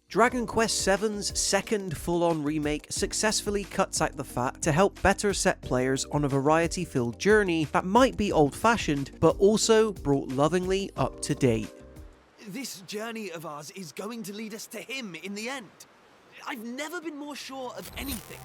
Dragon Quest VII's second full-on remake successfully cuts out the fat to help better set players on a variety-filled journey that might be old-fashioned, but also brought lovingly up to date. This journey of ours is going to lead us to him in the end. I've never been more sure of anything.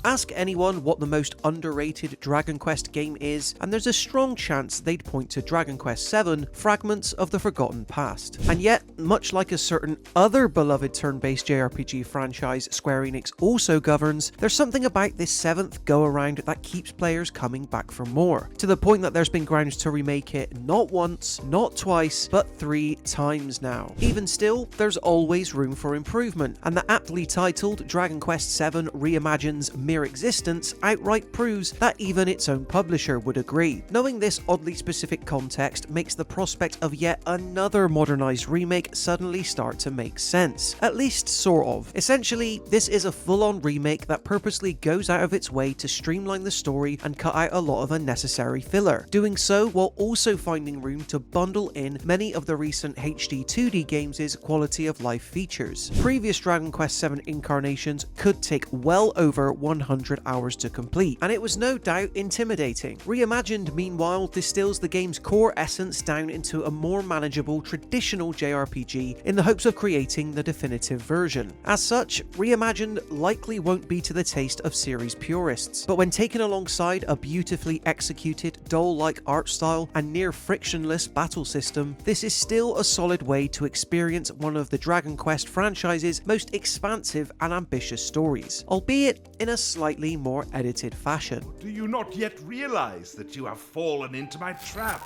Ask anyone what the most underrated Dragon Quest game is, and there's a strong chance they'd point to Dragon Quest VII: Fragments of the Forgotten Past. And yet, much like a certain other beloved turn-based JRPG franchise Square Enix also governs, there's something about this 7th go-around that keeps players coming back for more, to the point that there's been grounds to remake it not once, not twice, but 3 times now. Even still, there's always room for improvement, and the aptly titled Dragon Quest VII Reimagined's mere existence outright proves that even its own publisher would agree. Knowing this oddly specific context makes the prospect of yet another modernized remake suddenly start to make sense. At least sort of. Essentially, this is a full-on remake that purposely goes out of its way to streamline the story and cut out a lot of unnecessary filler, doing so while also finding room to bundle in many of the recent HD 2D games' quality of life features. Previous Dragon Quest VII incarnations could take well over 100 hours to complete, and it was no doubt intimidating. Reimagined, meanwhile, distills the game's core essence down into a more manageable traditional JRPG in the hopes of creating the definitive version. As such, Reimagined likely won't be to the taste of series purists, but when taken alongside a beautifully executed, doll-like art style and near frictionless battle system, this is still a solid way to experience one of the Dragon Quest franchise's most expansive and ambitious stories, albeit in a slightly more edited fashion. Do you not yet realize that you have fallen into my trap?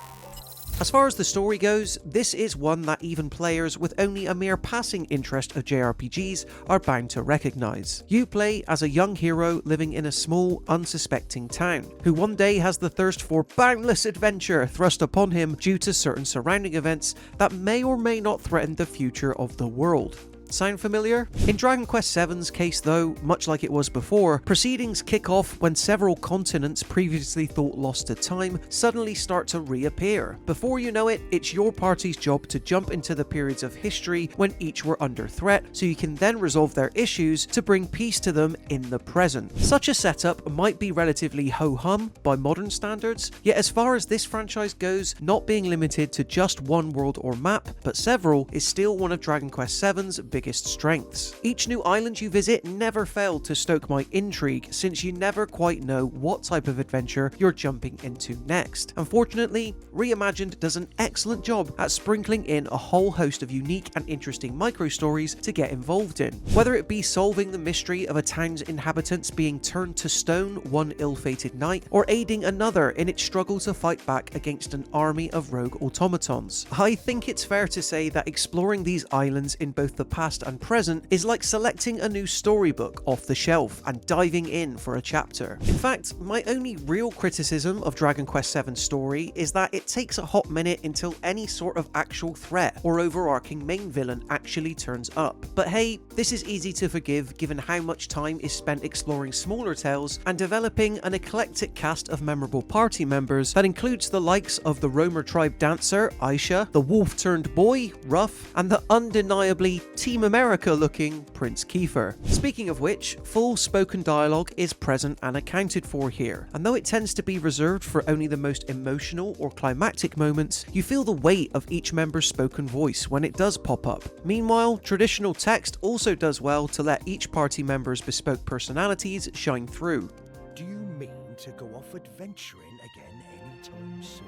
As far as the story goes, this is one that even players with only a mere passing interest of JRPGs are bound to recognize. You play as a young hero living in a small, unsuspecting town, who one day has the thirst for boundless adventure thrust upon him due to certain surrounding events that may or may not threaten the future of the world. Sound familiar? In Dragon Quest VII's case though, much like it was before, proceedings kick off when several continents previously thought lost to time suddenly start to reappear. Before you know it, it's your party's job to jump into the periods of history when each were under threat, so you can then resolve their issues to bring peace to them in the present. Such a setup might be relatively ho-hum by modern standards, yet as far as this franchise goes, not being limited to just one world or map, but several, is still one of Dragon Quest VII's biggest strengths. Each new island you visit never failed to stoke my intrigue, since you never quite know what type of adventure you're jumping into next. Unfortunately, Reimagined does an excellent job at sprinkling in a whole host of unique and interesting micro-stories to get involved in. Whether it be solving the mystery of a town's inhabitants being turned to stone one ill-fated night, or aiding another in its struggle to fight back against an army of rogue automatons. I think it's fair to say that exploring these islands in both the past and present is like selecting a new storybook off the shelf and diving in for a chapter. In fact, my only real criticism of Dragon Quest VII's story is that it takes a hot minute until any sort of actual threat or overarching main villain actually turns up. But hey, this is easy to forgive given how much time is spent exploring smaller tales and developing an eclectic cast of memorable party members that includes the likes of the Romer tribe dancer, Aisha, the wolf-turned-boy, Ruff, and the undeniably Team America-looking Prince Kiefer. Speaking of which, full spoken dialogue is present and accounted for here, and though it tends to be reserved for only the most emotional or climactic moments, you feel the weight of each member's spoken voice when it does pop up. Meanwhile, traditional text also does well to let each party member's bespoke personalities shine through. Do you mean to go off adventuring again anytime soon?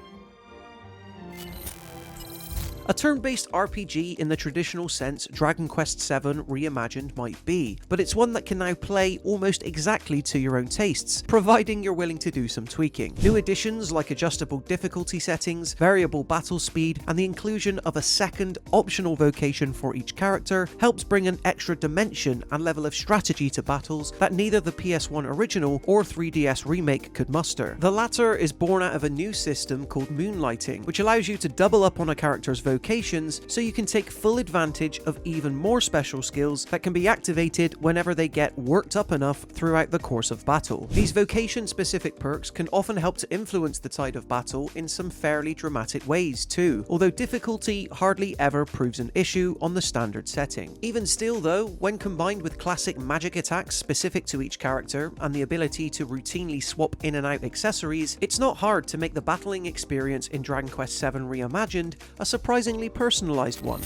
A turn-based RPG in the traditional sense Dragon Quest VII Reimagined might be, but it's one that can now play almost exactly to your own tastes, providing you're willing to do some tweaking. New additions like adjustable difficulty settings, variable battle speed, and the inclusion of a second optional vocation for each character helps bring an extra dimension and level of strategy to battles that neither the PS1 original or 3DS remake could muster. The latter is born out of a new system called Moonlighting, which allows you to double up on a character's vocations so you can take full advantage of even more special skills that can be activated whenever they get worked up enough throughout the course of battle. These vocation-specific perks can often help to influence the tide of battle in some fairly dramatic ways too, although difficulty hardly ever proves an issue on the standard setting. Even still though, when combined with classic magic attacks specific to each character and the ability to routinely swap in and out accessories, it's not hard to make the battling experience in Dragon Quest VII Reimagined a surprisingly personalised one.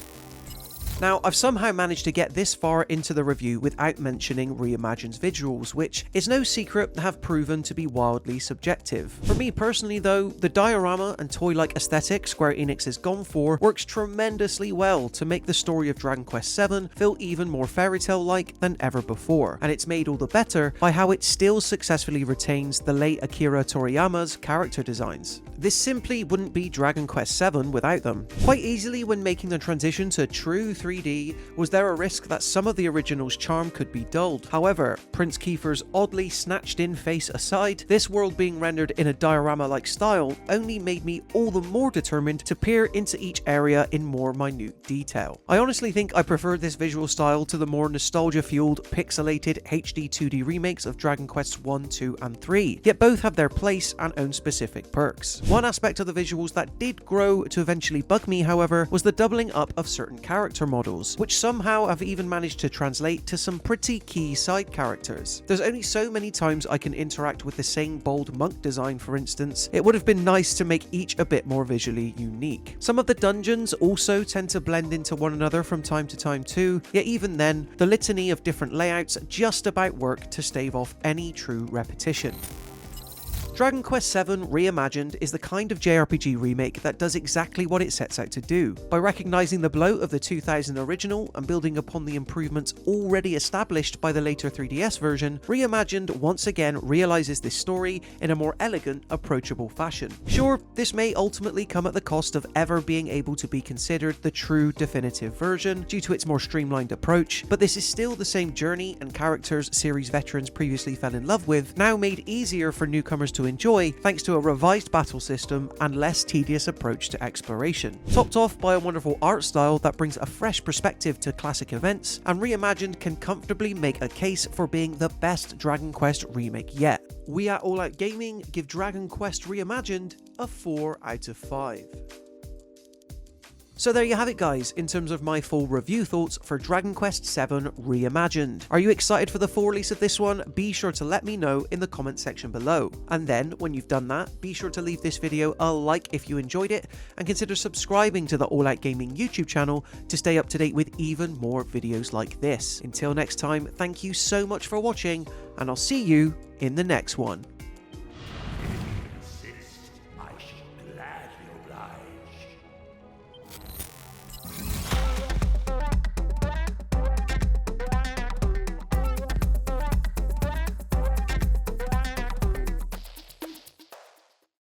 Now, I've somehow managed to get this far into the review without mentioning Reimagined's visuals, which is no secret have proven to be wildly subjective. For me personally though, the diorama and toy-like aesthetic Square Enix has gone for works tremendously well to make the story of Dragon Quest VII feel even more fairy tale-like than ever before, and it's made all the better by how it still successfully retains the late Akira Toriyama's character designs. This simply wouldn't be Dragon Quest VII without them. Quite easily when making the transition to true 3D, was there a risk that some of the original's charm could be dulled. However, Prince Kiefer's oddly snatched-in face aside, this world being rendered in a diorama-like style only made me all the more determined to peer into each area in more minute detail. I honestly think I prefer this visual style to the more nostalgia-fueled, pixelated HD 2D remakes of Dragon Quests 1, 2, and 3, yet both have their place and own specific perks. One aspect of the visuals that did grow to eventually bug me, however, was the doubling up of certain character models, which somehow have even managed to translate to some pretty key side characters. There's only so many times I can interact with the same bold monk design, for instance. It would have been nice to make each a bit more visually unique. Some of the dungeons also tend to blend into one another from time to time too, yet even then, the litany of different layouts just about work to stave off any true repetition. Dragon Quest VII Reimagined is the kind of JRPG remake that does exactly what it sets out to do. By recognising the blow of the 2000 original and building upon the improvements already established by the later 3DS version, Reimagined once again realises this story in a more elegant, approachable fashion. Sure, this may ultimately come at the cost of ever being able to be considered the true definitive version due to its more streamlined approach, but this is still the same journey and characters series veterans previously fell in love with, now made easier for newcomers to enjoy thanks to a revised battle system and less tedious approach to exploration. Topped off by a wonderful art style that brings a fresh perspective to classic events, and Reimagined can comfortably make a case for being the best Dragon Quest remake yet. We at All Out Gaming give Dragon Quest Reimagined a 4 out of 5. So there you have it guys, in terms of my full review thoughts for Dragon Quest VII Reimagined. Are you excited for the full release of this one? Be sure to let me know in the comment section below. And then, when you've done that, be sure to leave this video a like if you enjoyed it, and consider subscribing to the All Out Gaming YouTube channel to stay up to date with even more videos like this. Until next time, thank you so much for watching, and I'll see you in the next one.